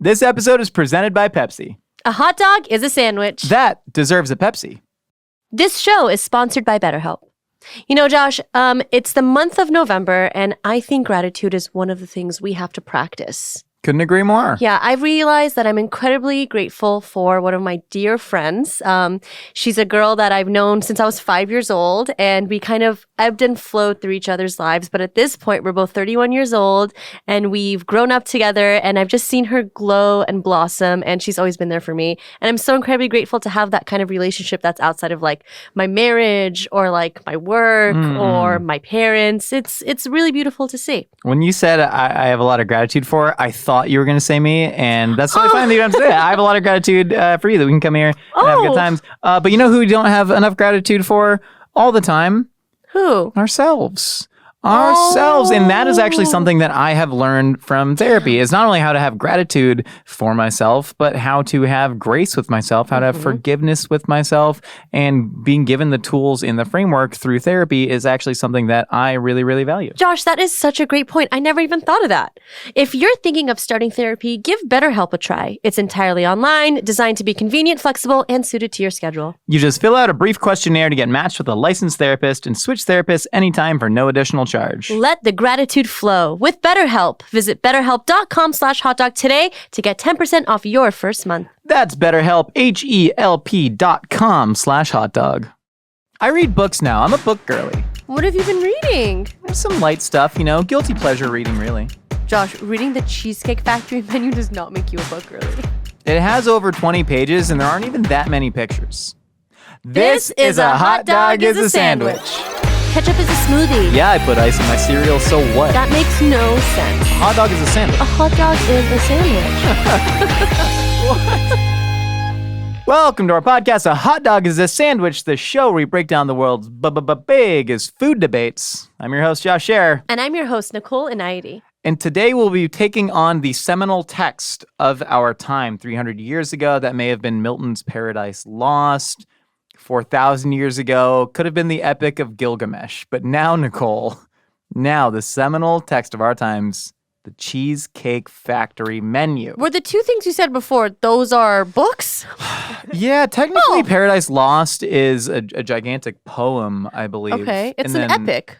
This episode is presented by Pepsi. A hot dog is a sandwich. That deserves a Pepsi. This show is sponsored by BetterHelp. You know, Josh, it's the month of November, and I think gratitude is one of the things we have to practice. Couldn't agree more. Yeah, I've realized that I'm incredibly grateful for one of my dear friends. She's a girl that I've known since I was 5 years old, and we kind of ebbed and flowed through each other's lives. But at this point, we're both 31 years old, and we've grown up together, and I've just seen her glow and blossom, and she's always been there for me. And I'm so incredibly grateful to have that kind of relationship that's outside of like my marriage or like my work or my parents. It's really beautiful to see. When you said I have a lot of gratitude for, I thought you were going to say me, and that's totally fine that you don't have to say it. I have a lot of gratitude for you that we can come here and have good times. But you know who we don't have enough gratitude for all the time? Who? Ourselves. And that is actually something that I have learned from therapy, is not only how to have gratitude for myself, but how to have grace with myself, how to have forgiveness with myself, and being given the tools in the framework through therapy is actually something that I really, really value. Josh, that is such a great point. I never even thought of that. If you're thinking of starting therapy, give BetterHelp a try. It's entirely online, designed to be convenient, flexible, and suited to your schedule. You just fill out a brief questionnaire to get matched with a licensed therapist and switch therapists anytime for no additional charge. Let the gratitude flow with BetterHelp. Visit betterhelp.com/hotdog today to get 10% off your first month. That's BetterHelp, HELP.com/hotdog. I read books now. I'm a book girly. What have you been reading? Some light stuff, guilty pleasure reading, really. Josh, reading the Cheesecake Factory menu does not make you a book girly. It has over 20 pages, and there aren't even that many pictures. This is a hot dog is a sandwich. Ketchup is a smoothie. Yeah, I put ice in my cereal, so what? That makes no sense. A hot dog is a sandwich. A hot dog is a sandwich. What? Welcome to our podcast, A Hot Dog is a Sandwich, the show where we break down the world's biggest food debates. I'm your host, Josh Scher. And I'm your host, Nicole Inaidi. And today we'll be taking on the seminal text of our time, 300 years ago. That may have been Milton's Paradise Lost. 4,000 years ago, could have been the Epic of Gilgamesh. But now, Nicole, the seminal text of our times, the Cheesecake Factory menu. Were the two things you said before, those are books? Yeah, technically Paradise Lost is a gigantic poem, I believe. Okay, it's an epic.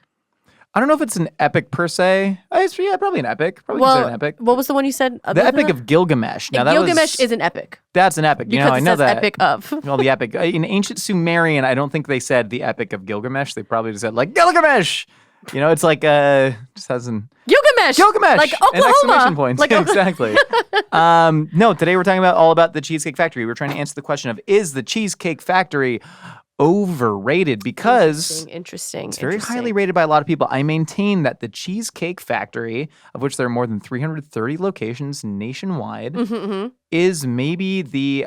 I don't know if it's an epic per se. Yeah, probably an epic. Probably considered an epic. What was the one you said? The Epic of Gilgamesh. Now, Gilgamesh is an epic. That's an epic. Because I know that. Epic of. Well, the epic. In ancient Sumerian, I don't think they said the Epic of Gilgamesh. They probably just said, like, Gilgamesh! It's like, just has an... Gilgamesh! Like Oklahoma! An exclamation point. Like exactly. No, today we're talking all about the Cheesecake Factory. We're trying to answer the question of, is the Cheesecake Factory overrated? Because interesting. It's very highly rated by a lot of people. I maintain that the Cheesecake Factory, of which there are more than 330 locations nationwide, is maybe the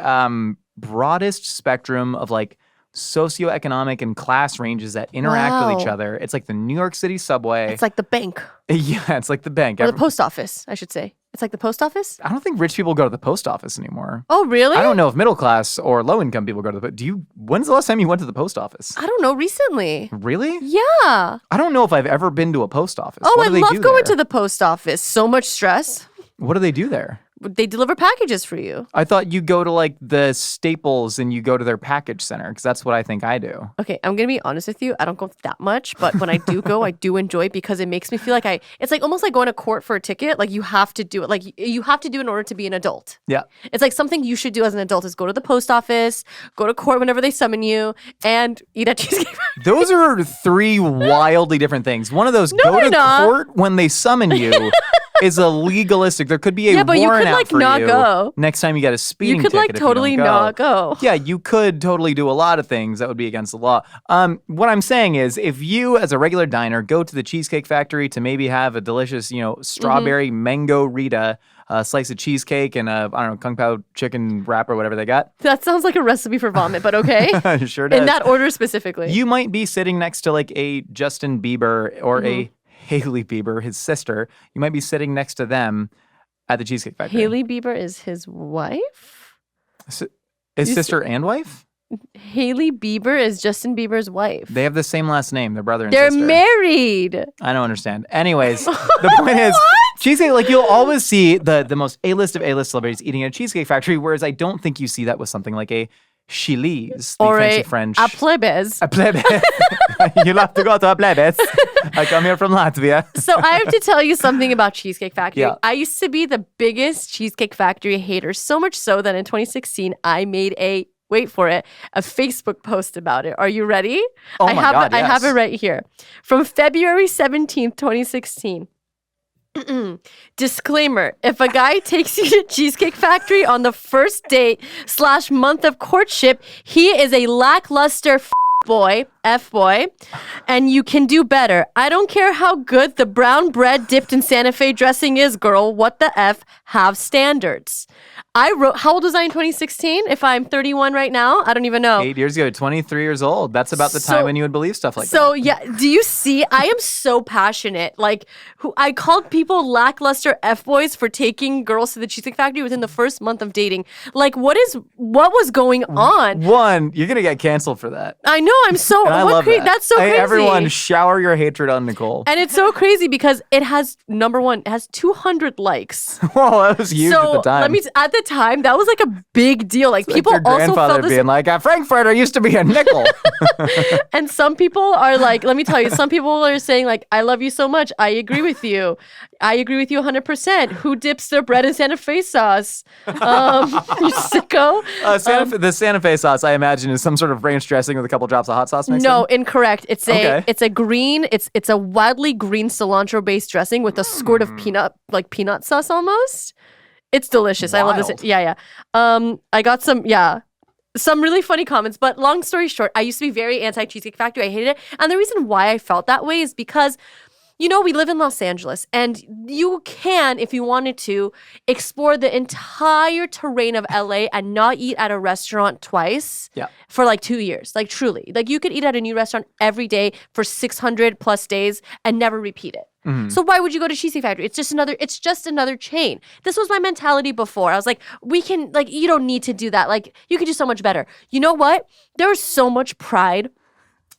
broadest spectrum of like socioeconomic and class ranges that interact with each other. It's like the New York City subway. It's like the bank. Yeah, it's like the bank. Or the post office, I should say. It's like the post office? I don't think rich people go to the post office anymore. Oh, really? I don't know if middle class or low income people go to the when's the last time you went to the post office? I don't know, recently. Really? Yeah. I don't know if I've ever been to a post office. Oh, I love going to the post office. So much stress. What do they do there? They deliver packages for you. I thought you go to like the Staples and you go to their package center, because that's what I think I do. Okay, I'm going to be honest with you. I don't go that much, but when I do go, I do enjoy it because it makes me feel like it's like almost like going to court for a ticket. Like you have to do it. Like you have to do it in order to be an adult. Yeah. It's like something you should do as an adult is go to the post office, go to court whenever they summon you, and eat at Cheesecake Factory. Those are three wildly different things. One of those, go to court when they summon you. Is a legalistic. There could be a warrant out for not you go. Next time you get a speeding ticket. You could totally not go. Yeah, you could totally do a lot of things that would be against the law. What I'm saying is, if you as a regular diner go to the Cheesecake Factory to maybe have a delicious, strawberry mango Rita, slice of cheesecake and Kung Pao chicken wrap or whatever they got. That sounds like a recipe for vomit, but okay. Sure does. In that order specifically. You might be sitting next to like a Justin Bieber or a Hailey Bieber, his sister. You might be sitting next to them at the Cheesecake Factory. Hailey Bieber is his wife? His sister and wife? Hailey Bieber is Justin Bieber's wife. They have the same last name. They're brother and They're sister. married. I don't understand. Anyways, the point is, cheesecake, like you'll always see the most A-list of A-list celebrities eating at a Cheesecake Factory, whereas I don't think you see that with something like a Chili's, the Or fancy French. a plebes. A plebes. You love to go to a plebes. I come here from Latvia. So I have to tell you something about Cheesecake Factory. Yeah. I used to be the biggest Cheesecake Factory hater, so much so that in 2016, I made wait for it, a Facebook post about it. Are you ready? Oh I my have God, it, I have yes. it right here. From February 17th, 2016. Disclaimer, if a guy takes you to Cheesecake Factory on the first date / month of courtship, he is a lackluster F-boy, and you can do better. I don't care how good the brown bread dipped in Santa Fe dressing is, girl. What the F? Have standards. I wrote, how old was I in 2016? If I'm 31 right now, I don't even know. 8 years ago, 23 years old. That's about the So- time when you would believe stuff like that. So yeah, do you see? I am so passionate. Like, I called people lackluster f-boys for taking girls to the Cheesecake Factory within the first month of dating. Like, what was going on? One, you're going to get canceled for that. I know. I'm so. And I what love cra- that. That's so Hey, crazy. everyone, shower your hatred on Nicole. And it's so crazy because it has number one. It has 200 likes. Whoa, that was huge so at the time. at the time that was like a big deal. Like It's people like your also grandfather felt this. being like, a Frankfurter used to be a nickel. And some people are like, let me tell you, some people are saying like, I love you so much. I agree with you. I agree with you 100%. Who dips their bread in Santa Fe sauce? You sicko. The Santa Fe sauce, I imagine, is some sort of ranch dressing with a couple drops of hot sauce mixed No, in. incorrect. It's Okay. a green. It's a wildly green cilantro based dressing with a squirt of peanut sauce almost. It's delicious. I love Wild. this. Yeah. I got some really funny comments, but long story short, I used to be very anti Cheesecake Factory. I hated it. And the reason why I felt that way is because, you know, we live in Los Angeles and you can, if you wanted to, explore the entire terrain of LA and not eat at a restaurant twice Yeah. for like 2 years. Like truly. Like you could eat at a new restaurant every day for 600 plus days and never repeat it. Mm-hmm. So why would you go to Cheesecake Factory? It's just another chain. This was my mentality before. I was like, you don't need to do that. Like, you could do so much better. You know what? There's so much pride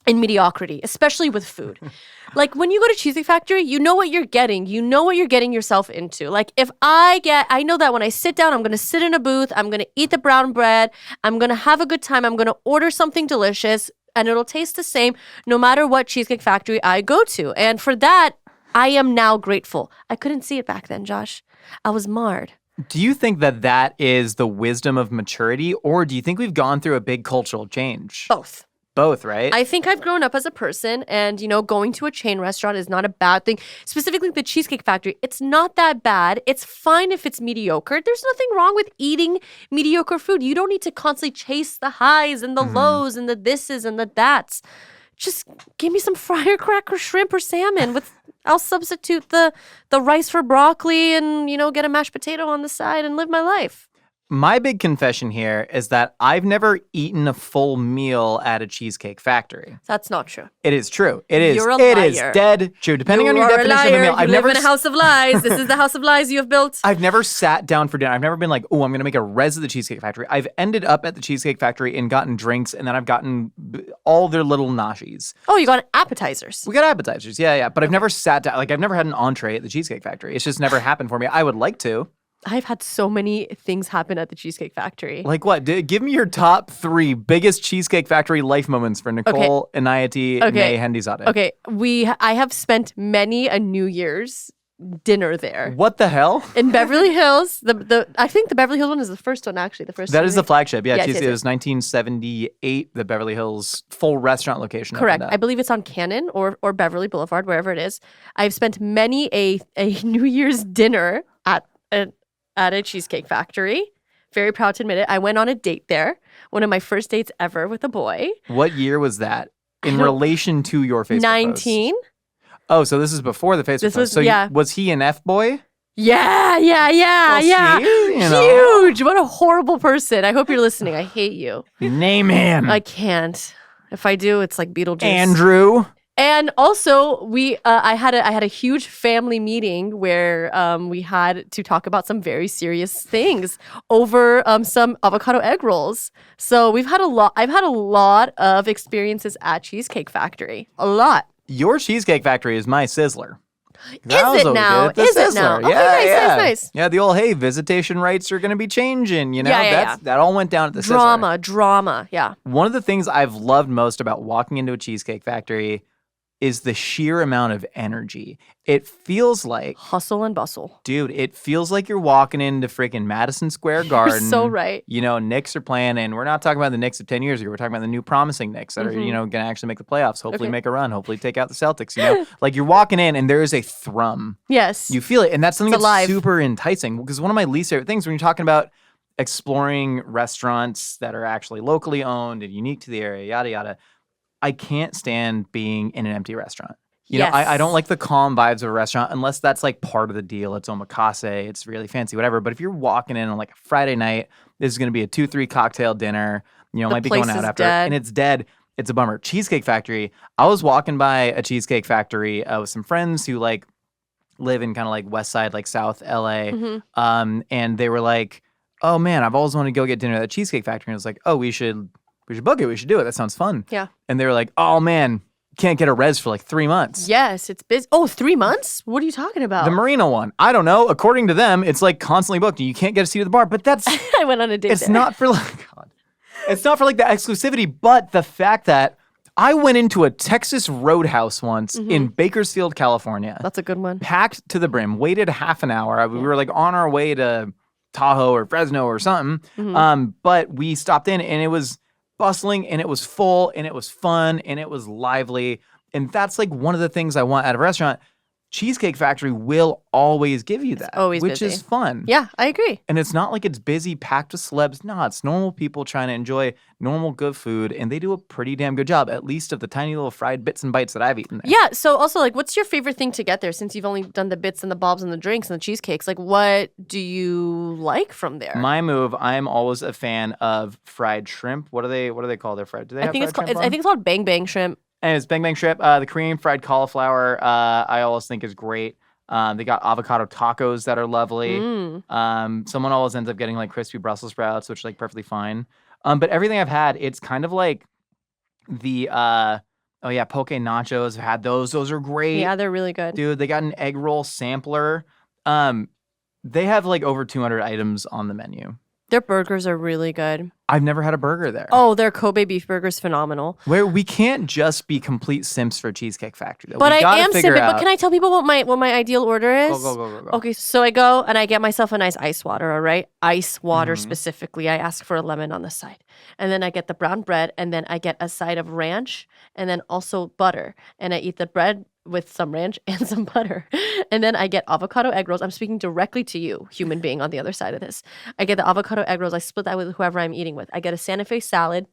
in mediocrity, especially with food. Like, when you go to Cheesecake Factory, you know what you're getting. You know what you're getting yourself into. Like, I know that when I sit down, I'm going to sit in a booth, I'm going to eat the brown bread, I'm going to have a good time, I'm going to order something delicious, and it'll taste the same no matter what Cheesecake Factory I go to. And for that, I am now grateful. I couldn't see it back then, Josh. I was marred. Do you think that is the wisdom of maturity, or do you think we've gone through a big cultural change? Both. Both, right? I think I've grown up as a person and, you know, going to a chain restaurant is not a bad thing. Specifically the Cheesecake Factory, it's not that bad. It's fine if it's mediocre. There's nothing wrong with eating mediocre food. You don't need to constantly chase the highs and the lows and the thises and the that's. Just give me some fryer cracker shrimp or salmon I'll substitute the rice for broccoli and, you know, get a mashed potato on the side and live my life. My big confession here is that I've never eaten a full meal at a Cheesecake Factory. That's not true. It is true. It is. You're a It is liar. dead true. Depending on your You are a definition of the liar. meal, I've You live never in a house of lies. This is the house of lies you have built. I've never sat down for dinner. I've never been like, oh, I'm going to make a res of the Cheesecake Factory. I've ended up at the Cheesecake Factory and gotten drinks, and then I've gotten all their little noshies. Oh, you got appetizers. We got appetizers, yeah. But I've never sat down. Like, I've never had an entree at the Cheesecake Factory. It's just never happened for me. I would like to. I've had so many things happen at the Cheesecake Factory. Like what? Give me your top 3 biggest Cheesecake Factory life moments for Nicole, Inayati, May, Hendizadeh. Okay, I have spent many a New Year's dinner there. What the hell? In Beverly Hills, I think the Beverly Hills one is the first one, actually. That is the flagship. Yeah, Yes, it yes. was 1978, the Beverly Hills full restaurant location. Correct. opened I up. believe it's on Cannon or Beverly Boulevard, wherever it is. I've spent many a New Year's dinner at a Cheesecake Factory. Very proud to admit it. I went on a date there. One of my first dates ever with a boy. What year was that in relation to your Facebook 19. post? Oh, so this is before the Facebook This post. was- So yeah. was he an F-boy? Yeah. see, you know. Huge. What a horrible person. I hope you're listening. I hate you. Name him. I can't. If I do, it's like Beetlejuice. Andrew. And also, I had a huge family meeting where we had to talk about some very serious things over some avocado egg rolls. So we've had a lot. I've had a lot of experiences at Cheesecake Factory. A lot. Your Cheesecake Factory is my sizzler. Is it now? Is it now? Okay, nice. Yeah, the old, hey, visitation rights are going to be changing, you know? That all went down at the sizzler. Drama, yeah. One of the things I've loved most about walking into a Cheesecake Factory is the sheer amount of energy. It feels like... hustle and bustle. Dude, it feels like you're walking into freaking Madison Square Garden. You're so right. You know, Knicks are playing, and we're not talking about the Knicks of 10 years ago. We're talking about the new promising Knicks that are, you know, going to actually make the playoffs, hopefully make a run, hopefully take out the Celtics, you know? Like, you're walking in, and there is a thrum. Yes. You feel it, and that's something it's that's alive. super enticing, because one of my least favorite things when you're talking about exploring restaurants that are actually locally owned and unique to the area, yada, yada, I can't stand being in an empty restaurant. You know, I don't like the calm vibes of a restaurant unless that's like part of the deal. It's omakase, it's really fancy, whatever. But if you're walking in on like a Friday night, this is going to be a 2-3 cocktail dinner, you know, might be going out after, and it's dead. It's a bummer. Cheesecake Factory. I was walking by a Cheesecake Factory with some friends who like live in kind of like West Side, like South LA. And they were like, oh man, I've always wanted to go get dinner at the Cheesecake Factory. And I was like, oh, we should book it. We should do it. That sounds fun. Yeah. And they were like, oh man, can't get a res for like 3 months. Yes, it's busy. Oh, 3 months? What are you talking about? The Marina one. I don't know. According to them, it's like constantly booked. You can't get a seat at the bar. But that's... I went on a date It's there. not for like... God. It's not for like the exclusivity, but the fact that I went into a Texas Roadhouse once in Bakersfield, California. That's a good one. Packed to the brim. Waited half an hour. We were like on our way to Tahoe or Fresno or something. But we stopped in and it was bustling and it was full and it was fun and it was lively. And that's like one of the things I want out of a restaurant. Cheesecake Factory will always give you that, always which busy. is fun. Yeah, I agree. And it's not like it's busy, packed with celebs. No, it's normal people trying to enjoy normal good food. And they do a pretty damn good job, at least of the tiny little fried bits and bites that I've eaten there. Yeah, so also, like, what's your favorite thing to get there since you've only done the bits and the bobs and the drinks and the cheesecakes? Like, what do you like from there? My move, I'm always a fan of fried shrimp. What do they call their fried? Do they have fried shrimp on? I think it's called Bang Bang Shrimp. And it's Bang Bang Shrimp. The Korean fried cauliflower, I always think is great. They got avocado tacos that are lovely. Someone always ends up getting like crispy Brussels sprouts, which are like perfectly fine. But everything I've had, it's kind of like the poke nachos. I've had those. Those are great. Yeah, they're really good. Dude, they got an egg roll sampler. They have like over 200 items on the menu. Their burgers are really good. I've never had a burger there. Oh, their Kobe beef burger's phenomenal. Where we can't just be complete simps for Cheesecake Factory, though. But I am simping. But can I tell people what my ideal order is? Go. Okay, so I go and I get myself a nice ice water, all right? Ice water specifically. I ask for a lemon on the side. And then I get the brown bread, and then I get a side of ranch, and then also butter. And I eat the bread with some ranch and some butter. And then I get avocado egg rolls. I'm speaking directly to you, human being on the other side of this. I get the avocado egg rolls. I split that with whoever I'm eating with. I get a Santa Fe salad.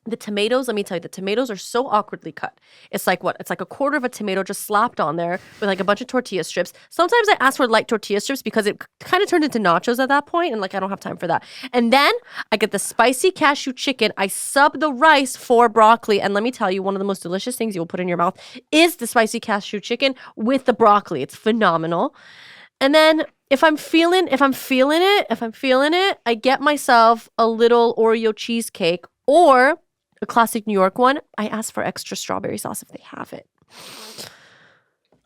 The tomatoes, let me tell you, the tomatoes are so awkwardly cut. It's like what? It's like a quarter of a tomato just slapped on there with like a bunch of tortilla strips. Sometimes I ask for light tortilla strips because it kind of turned into nachos at that point, and like I don't have time for that. And then I get the spicy cashew chicken. I sub the rice for broccoli, and let me tell you, one of the most delicious things you will put in your mouth is the spicy cashew chicken with the broccoli. It's phenomenal. And then if I'm feeling it, I get myself a little Oreo cheesecake or a classic New York one. I ask for extra strawberry sauce if they have it.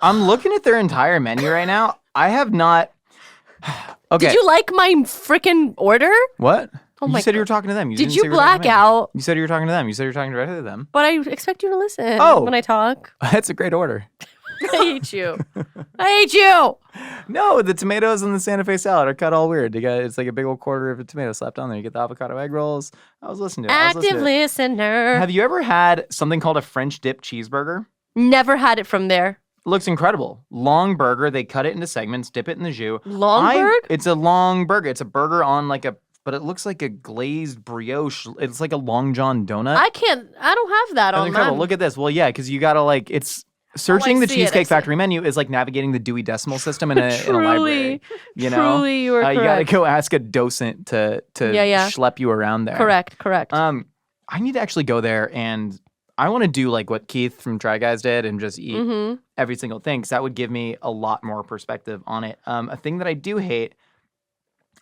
I'm looking at their entire menu right now. I have not. Okay. Did you like my freaking order? What? Oh you said you were talking to them. Did you black out? You said you were talking to them. You said you were talking directly to them. But I expect you to listen when I talk. That's a great order. I hate you. I hate you. No, the tomatoes and the Santa Fe salad are cut all weird. It's like a big old quarter of a tomato slapped on there. You get the avocado egg rolls. I was listening to it. Active listener. Have you ever had something called a French Dip Cheeseburger? Never had it from there. It looks incredible. Long burger. They cut it into segments, dip it in the jus. It's a long burger. It's a burger on but it looks like a glazed brioche. It's like a Long John donut. I don't have that on incredible. Look at this. Well, yeah, because you gotta it's... Searching the Cheesecake Factory menu is like navigating the Dewey Decimal System in a library. You know? Truly, you are correct. You gotta go ask a docent to schlep you around there. Correct. I need to actually go there, and I want to do like what Keith from Try Guys did and just eat Mm-hmm. every single thing, because that would give me a lot more perspective on it. A thing that I do hate,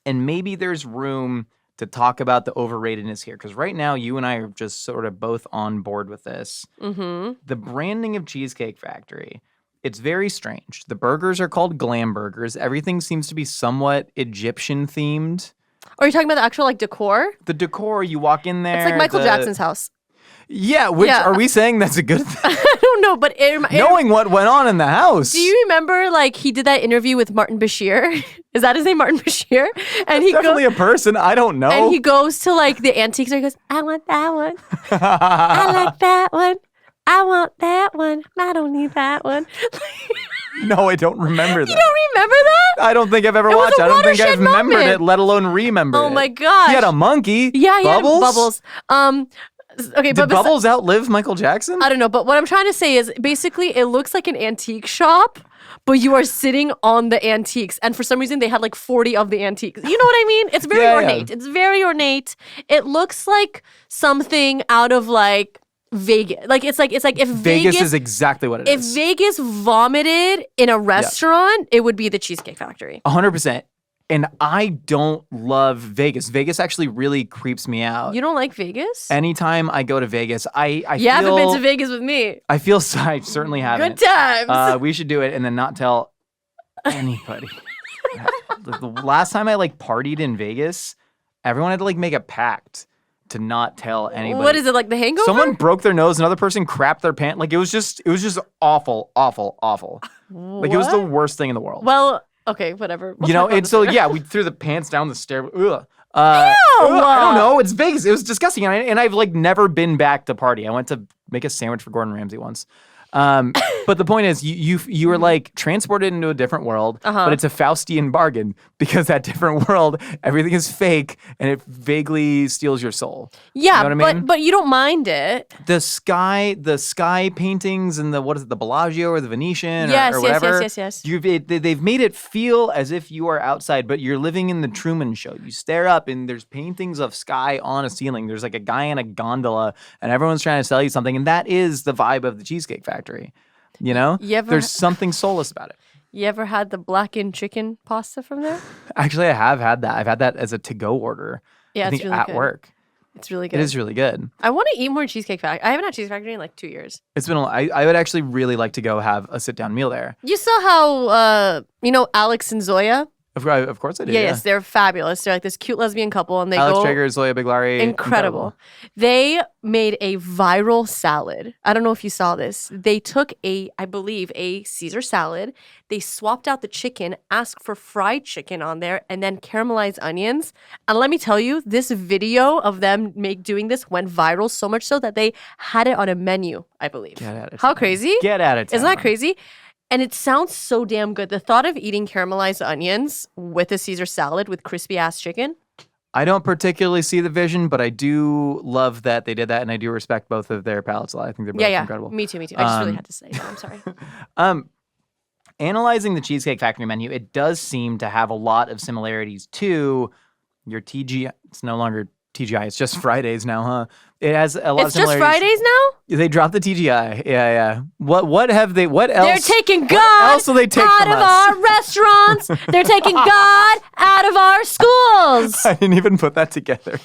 and maybe there's room to talk about the overratedness here, because right now you and I are just sort of both on board with this. Mm-hmm. The branding of Cheesecake Factory, it's very strange. The burgers are called glam burgers. Everything seems to be somewhat Egyptian themed. Are you talking about the actual like decor? The decor, you walk in there. It's like Michael Jackson's house. Yeah, which are we saying that's a good thing? I don't know, but Knowing what went on in the house. Do you remember like he did that interview with Martin Bashir? Is that his name, Martin Bashir? And he definitely a person. I don't know. And he goes to like the antiques store. He goes, I want that one. I like that one. I want that one. I don't need that one. No, I don't remember that. You don't remember that? I don't think I've ever It was watched it. a I don't think watershed I've remembered moment. it, let alone remembered it. Oh my gosh. He had a monkey. Yeah, he Bubbles? had Bubbles. Okay, Did Bubbles outlive Michael Jackson? I don't know, but what I'm trying to say is basically it looks like an antique shop, but you are sitting on the antiques. And for some reason, they had like 40 of the antiques. You know what I mean? It's very ornate. It's very ornate. It looks like something out of like Vegas. Like it's like if Vegas is exactly what it if is. Vegas vomited in a restaurant, it would be the Cheesecake Factory. 100%. And I don't love Vegas. Vegas actually really creeps me out. You don't like Vegas? Anytime I go to Vegas, I you haven't been to Vegas with me. I feel I certainly haven't. Good times. We should do it and then not tell anybody. The last time I like partied in Vegas, everyone had to like make a pact to not tell anybody. What is it, like The Hangover? Someone broke their nose, another person crapped their pants. Like it was just awful, awful, awful. Like it was the worst thing in the world. Well, okay, whatever. You know, it's so yeah, we threw the pants down the stair. Ugh. I don't know. It's Vegas. It was disgusting, and I've like never been back to party. I went to make a sandwich for Gordon Ramsay once. But the point is, you were like transported into a different world, but it's a Faustian bargain because that different world, everything is fake, and it vaguely steals your soul. Yeah, you know what I mean? but you don't mind it. The sky paintings and the the Bellagio or the Venetian or whatever. Yes. They've made it feel as if you are outside, but you're living in the Truman Show. You stare up and there's paintings of sky on a ceiling. There's like a guy in a gondola, and everyone's trying to sell you something, and that is the vibe of the Cheesecake Factory. You know, there's something soulless about it. You ever had the blackened chicken pasta from there? Actually, I have had that. I've had that as a to-go order. Yeah, I think it's really at good. work. It's really good. It is really good. I want to eat more Cheesecake Factory. I haven't had Cheesecake Factory in like 2 years. It's been. I would actually really like to go have a sit-down meal there. You saw how Alix and Zoya? Of course I do. Yes, they're fabulous. They're like this cute lesbian couple, and they Alex go Traeger, Zoya Biglari. incredible. They made a viral salad. I don't know if you saw this. They took I believe a Caesar salad. They swapped out the chicken, asked for fried chicken on there, and then caramelized onions. And let me tell you, this video of them doing this went viral so much so that they had it on a menu, I believe. Get at it. How crazy? Get at it. Isn't that crazy? And it sounds so damn good. The thought of eating caramelized onions with a Caesar salad with crispy ass chicken. I don't particularly see the vision, but I do love that they did that, and I do respect both of their palates a lot. I think they're both incredible. Me too. I just really had to say that. I'm sorry. Analyzing the Cheesecake Factory menu, it does seem to have a lot of similarities to your TGI. It's no longer TGI. It's just Fridays now, huh? It has a lot of similarities. It's just Fridays now? They dropped the TGI. Yeah. What else? They're taking God what else will they take out from of us? our restaurants. They're taking God out of our schools. I didn't even put that together.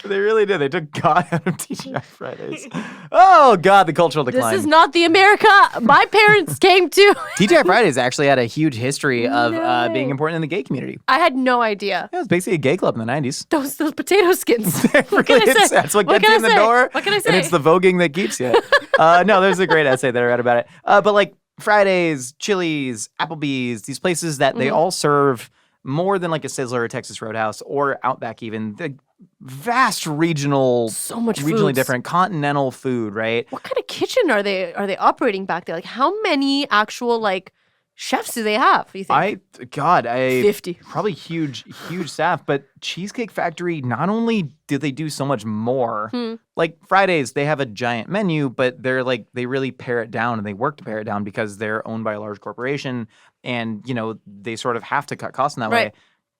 They really did. They took God out of TGI Fridays. Oh, God, the cultural decline. This is not the America my parents came to. TGI Fridays actually had a huge history of being important in the gay community. I had no idea. Yeah, it was basically a gay club in the 90s. Those potato skins. What can I say? That's what gets can you I in the say? door. What can I say? And it's the voguing that keeps you. No, there's a great essay that I read about it. But like Fridays, Chili's, Applebee's, these places that they all serve more than like a Sizzler or Texas Roadhouse or Outback even. The vast regional, So much regionally foods. different continental food, right? What kind of kitchen are they operating back there? Like how many actual like chefs do they have? You think? 50. Probably huge staff. But Cheesecake Factory, not only do they do so much more, like Fridays, they have a giant menu, but they're like, they really pare it down and they work to pare it down because they're owned by a large corporation and, you know, they sort of have to cut costs in that way. Right.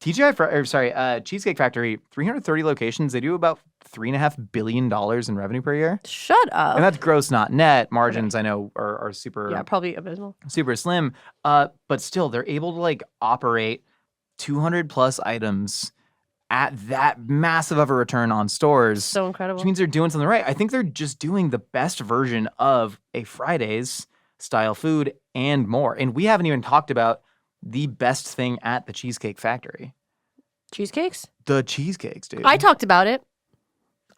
Cheesecake Factory, 330 locations. They do about $3.5 billion in revenue per year. Shut up. And that's gross, not net. Margins, I know, are super, Yeah, probably abysmal. super slim. But still, they're able to like operate 200 plus items at that massive of a return on stores. So incredible. Which means they're doing something right. I think they're just doing the best version of a Fridays style food and more. And we haven't even talked about the best thing at the Cheesecake Factory. Cheesecakes? The cheesecakes, dude. I talked about it.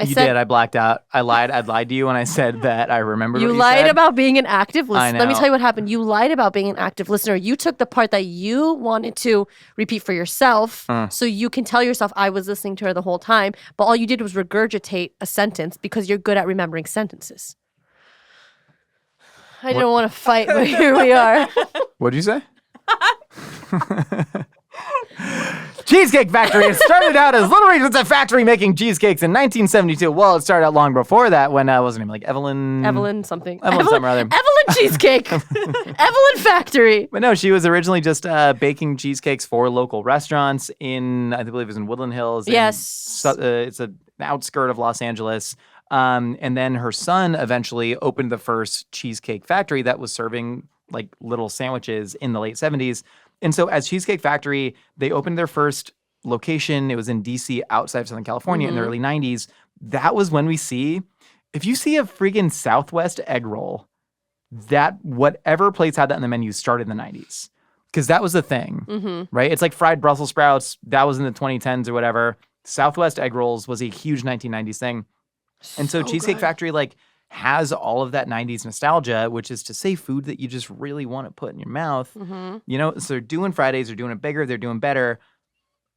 You did. I blacked out. I lied to you when I said that I remembered what you lied said. about being an active listener. Let me know. tell you what happened. You lied about being an active listener. You took the part that you wanted to repeat for yourself so you can tell yourself, I was listening to her the whole time. But all you did was regurgitate a sentence because you're good at remembering sentences. I didn't want to fight, but here we are. What'd you say? Cheesecake Factory. It started out as Little Regions, a factory making cheesecakes in 1972. Well, it started out long before that when, wasn't it like Evelyn? Evelyn something. Evelyn something or other. Evelyn Cheesecake. Evelyn Factory. But no, she was originally just baking cheesecakes for local restaurants in, I believe it was in Woodland Hills. Yes. It's an outskirt of Los Angeles. And then her son eventually opened the first cheesecake factory that was serving like little sandwiches in the late 70s. And so as Cheesecake Factory, they opened their first location. It was in DC outside of Southern California in the early 90s. That was when if you see a freaking Southwest egg roll, that whatever place had that in the menu started in the 90s. Because that was the thing, right? It's like fried Brussels sprouts. That was in the 2010s or whatever. Southwest egg rolls was a huge 1990s thing. And so Cheesecake Factory like has all of that 90s nostalgia, which is to say food that you just really want to put in your mouth. You know, so they're doing Fridays, they're doing it bigger, they're doing better.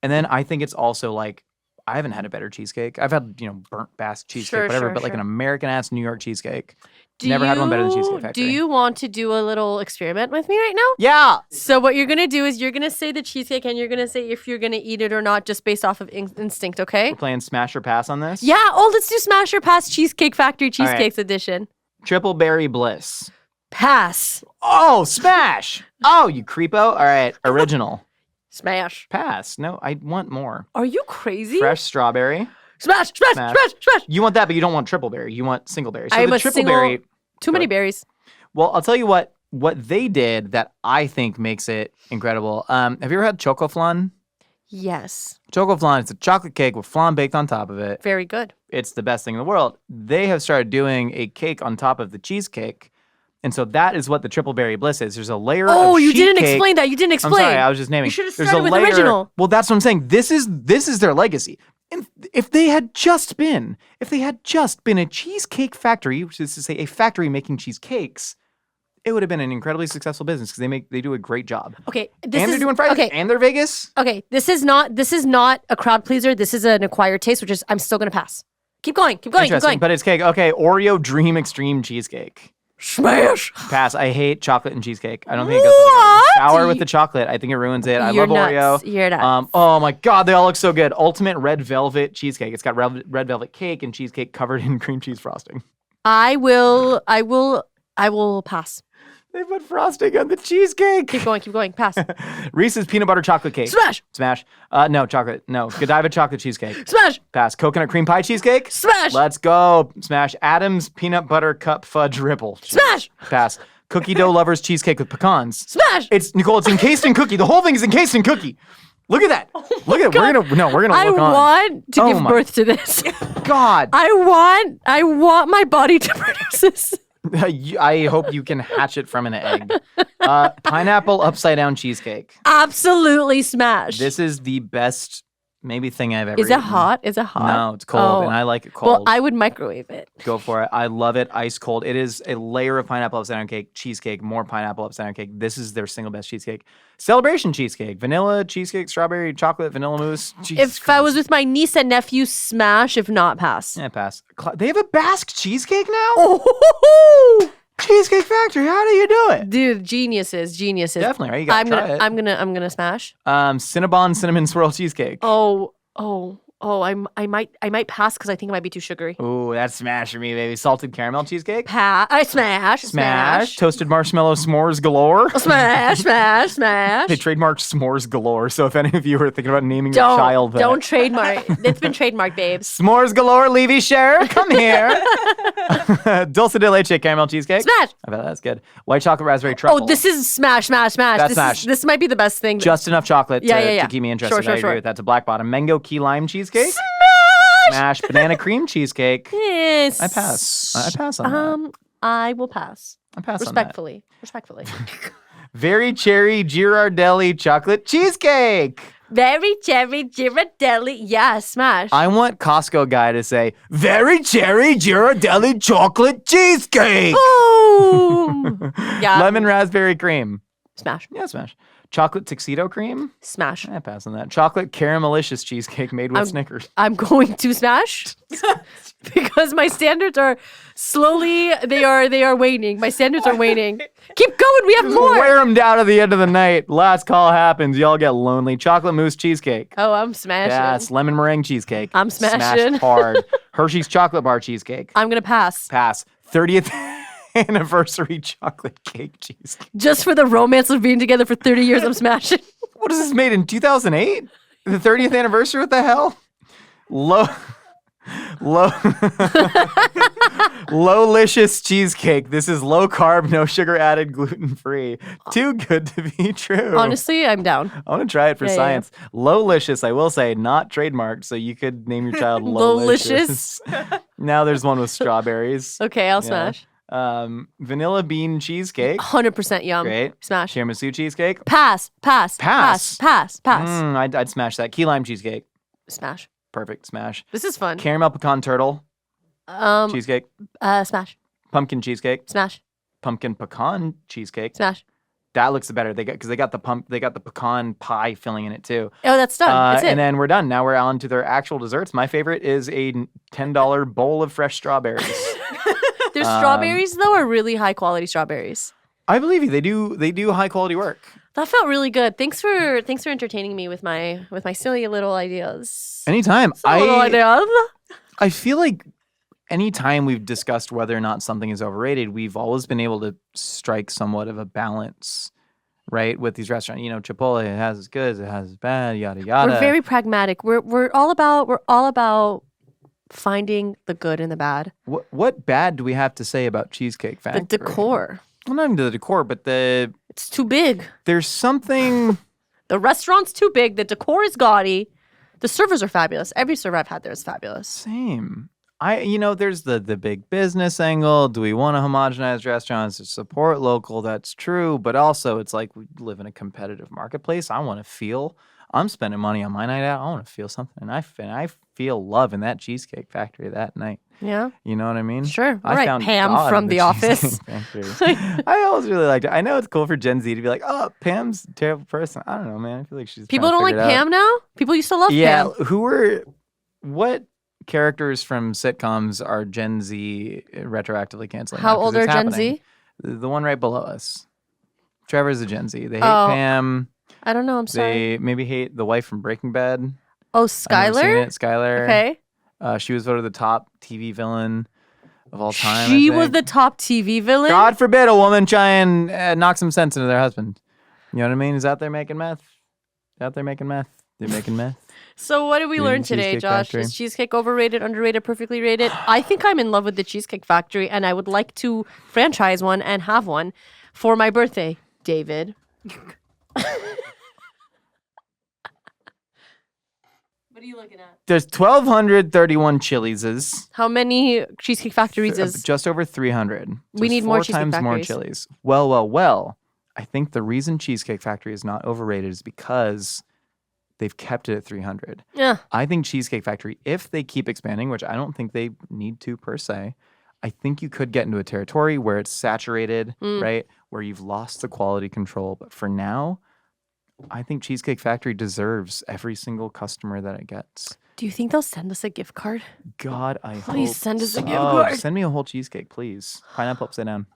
And then I think it's also like, I haven't had a better cheesecake. I've had, burnt Basque cheesecake, but like an American-ass New York cheesecake. Never had one better than Cheesecake Factory. Do you want to do a little experiment with me right now? Yeah. So what you're going to do is you're going to say the cheesecake and you're going to say if you're going to eat it or not just based off of instinct, okay? We're playing Smash or Pass on this? Yeah. Oh, let's do Smash or Pass Cheesecake Factory Cheesecakes Edition. Triple Berry Bliss. Pass. Oh, Smash. Oh, you creepo. All right. Original. Smash. Pass. No, I want more. Are you crazy? Fresh strawberry. Smash. You want that, but you don't want triple berry. You want single berry. So I'm the a triple single- berry. Too many berries. Well, I'll tell you what they did that I think makes it incredible. Have you ever had choco flan? Yes. Choco flan, it's a chocolate cake with flan baked on top of it. Very good. It's the best thing in the world. They have started doing a cake on top of the cheesecake. And so that is what the triple berry bliss is. There's a layer of Oh, you sheet didn't cake. explain that. You didn't explain. I'm sorry, I was just naming. You should have There's started a with layer, original. Well, that's what I'm saying. This is their legacy. And if they had just been a cheesecake factory, which is to say a factory making cheesecakes, it would have been an incredibly successsul business because they do a great job. Okay, They're doing Fridays. Okay, And they're Vegas. okay. This is not a crowd pleaser. This is an acquired taste, which is I'm still gonna pass. Keep going. Interesting, but it's cake. Okay, Oreo Dream Extreme Cheesecake. Smash. Pass. I hate chocolate and cheesecake. I don't think it goes together. It's sour with the chocolate. I think it ruins it. I You're love nuts. Oreo. You're nuts. Oh my God, they all look so good. Ultimate red velvet cheesecake. It's got red velvet cake and cheesecake covered in cream cheese frosting. I will pass. They put frosting on the cheesecake. Keep going. Pass. Reese's peanut butter chocolate cake. Smash. No, chocolate. No. Godiva chocolate cheesecake. Smash. Pass. Coconut cream pie cheesecake. Smash. Let's go. Smash. Adam's peanut butter cup fudge ripple. Smash. Pass. Cookie dough lovers cheesecake with pecans. Smash. It's Nicole. It's encased in cookie. The whole thing is encased in cookie. Look at that. Look at it. We're gonna I look on. want to give my birth to this. God. I want my body to produce this. I hope you can hatch it from an egg. Pineapple upside down cheesecake. Absolutely smash. This is the best maybe thing I've ever Is it eaten. hot? Is it hot? No, it's cold, Oh. and I like it cold. Well, I would microwave it. Go for it. I love it ice cold. It is a layer of pineapple upside down cake, cheesecake, more pineapple upside down cake. This is their single best cheesecake. Celebration cheesecake, vanilla cheesecake, strawberry, chocolate, vanilla mousse. Jesus If I was Christ. with my niece and nephew, smash. If not, pass. Yeah, pass. They have a Basque cheesecake now? Oh, Cheesecake Factory, how do you do it? dude, geniuses. Definitely, right? You gotta try it. I'm gonna smash. Cinnabon cinnamon swirl cheesecake. Oh, Oh, I might pass because I think it might be too sugary. Ooh, that's smash for me, baby. Salted caramel cheesecake. Smash. Toasted marshmallow s'mores galore. Smash. They trademarked s'mores galore. So if any of you are thinking about naming your child that, don't trademark. It's been trademarked, babes. s'mores galore, Levy share, come here. Dulce de leche caramel cheesecake. Smash. I bet that's good. White chocolate raspberry truffle. Oh, this is smash. That's smash. This might be the best thing. Just enough chocolate to keep me interested. Sure. I agree with that. It's a black bottom. Mango key lime cheesecake. Smash. Banana cream cheesecake. Yes. I pass. I pass on that. I will pass. I pass Respectfully. Very cherry Girardelli chocolate cheesecake. Very cherry Girardelli. Yeah, smash. I want Costco guy to say, very cherry Girardelli chocolate cheesecake. Boom. Yeah. Lemon raspberry cream. Smash. Yeah, smash. Chocolate tuxedo cream. Smash. I pass on that. Chocolate caramelicious cheesecake made with Snickers. I'm going to smash because my standards are slowly. They are waning. My standards are waning. Keep going. We have more. Wear them down at the end of the night. Last call happens. Y'all get lonely. Chocolate mousse cheesecake. Oh, I'm smashing. Yes. Lemon meringue cheesecake. I'm smashing. Smashed hard. Hershey's chocolate bar cheesecake. I'm gonna pass. Pass. 30th anniversary chocolate cake cheesecake. Just for the romance of being together for 30 years, I'm smashing. What is this made in 2008? The 30th anniversary? What the hell? Lowlicious cheesecake. This is low carb, no sugar added, gluten free. Too good to be true. Honestly, I'm down. I want to try it for science. Lowlicious, I will say, not trademarked, so you could name your child Lowlicious. Now there's one with strawberries. Okay, I'll smash. Vanilla bean cheesecake. 100% yum. Great. Smash. Tiramisu cheesecake. Pass. I'd smash that. Key lime cheesecake. Smash. Perfect. Smash. This is fun. Caramel pecan turtle. Cheesecake. Smash. Pumpkin cheesecake. Smash. Pumpkin pecan cheesecake. Smash. That looks better. They got the pecan pie filling in it too. Oh, that's done. That's it. And then we're done. Now we're on to their actual desserts. My favorite is a $10 bowl of fresh strawberries. Their strawberries though are really high quality strawberries. I believe you. They do high quality work. That felt really good. Thanks for entertaining me with my silly little ideas. Anytime. Little ideas. I feel like anytime we've discussed whether or not something is overrated, we've always been able to strike somewhat of a balance, right? With these restaurants, Chipotle, it has its good, it has its bad, yada yada. We're very pragmatic. We're all about finding the good and the bad. What bad do we have to say about Cheesecake Factory? The decor. Well, not even the decor, but it's too big. There's something. The restaurant's too big. The decor is gaudy. The servers are fabulous. Every server I've had there is fabulous. Same. There's the big business angle. Do we want to homogenize restaurants to support local? That's true. But also, it's like we live in a competitive marketplace. I want to feel I'm spending money on my night out. I want to feel something. And I feel love in that Cheesecake Factory that night. Yeah. You know what I mean? Sure. All I right, found Pam God from in The Office. I always really liked it. I know it's cool for Gen Z to be like, oh, Pam's a terrible person. I don't know, man. I feel like she's People don't like Pam now? People used to love Pam. Yeah. What characters from sitcoms are Gen Z retroactively canceling? How old are Gen Z? The one right below us. Trevor's a Gen Z. They hate Pam. I don't know. I'm sorry. They maybe hate the wife from Breaking Bad. Oh, Skylar? Skylar. Okay. She was voted the top TV villain of all time. She was the top TV villain? God forbid a woman try and knock some sense into their husband. You know what I mean? He's out there making meth. They're making meth. So what did we learn today, Cheesecake Josh? Factory. Is Cheesecake overrated, underrated, perfectly rated? I think I'm in love with the Cheesecake Factory, and I would like to franchise one and have one for my birthday, David. What are you looking at? There's 1,231 Chili's. How many Cheesecake Factories is? Just over 300. We need more Cheesecake Factories. 4 times more Factories. Chili's. Well. I think the reason Cheesecake Factory is not overrated is because they've kept it at 300. Yeah. I think Cheesecake Factory, if they keep expanding, which I don't think they need to per se, I think you could get into a territory where it's saturated, right? Where you've lost the quality control. But for now, I think Cheesecake Factory deserves every single customer that it gets. Do you think they'll send us a gift card? God, I hope. Please send us a gift card. Send me a whole cheesecake, please. Pineapple upside down.